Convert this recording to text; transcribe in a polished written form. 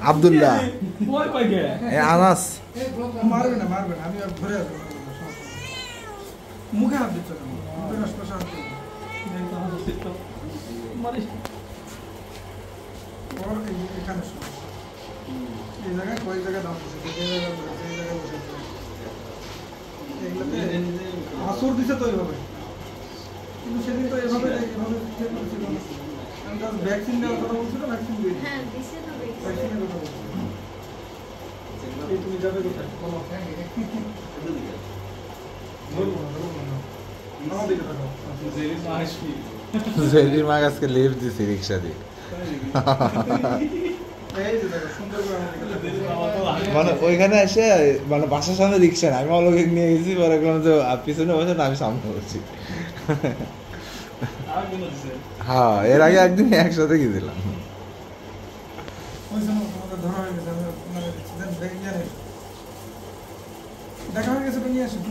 আব্দুল্লাহ আনাস মারবে না আমি ঘুরে আসবো মুখে হাত দিচ্ছ এখানে এই জায়গায় কয়েক জায়গায় দাম বসেছে এই জায়গায় বসেছে এই জায়গায় বসেছে এগুলোতে আসর দিছে তো এইভাবে কিন্তু সেদিন তো এভাবে করেছিল না আমি জাস্ট ভ্যাকসিন দেওয়ার কথা বলছিল ভ্যাকসিন দিয়ে হ্যাঁ দিছে তো ভ্যাকসিনের কথা বলছিল এই তুমি যাবে কোথায় বলো জেরির মা আজকে লিফট দিছি রিক্সা দিয়ে মানে ওইখানে এসে মানে বাসার সামনে রিক্সা না আমি অলগে নিয়ে গেছি পরে যে পিছনে বসে না আমি সামনে বসছি হ্যাঁ এর আগে একদিন একসাথে গেছিলাম দেখা হয়ে গেছে নিয়ে আসুন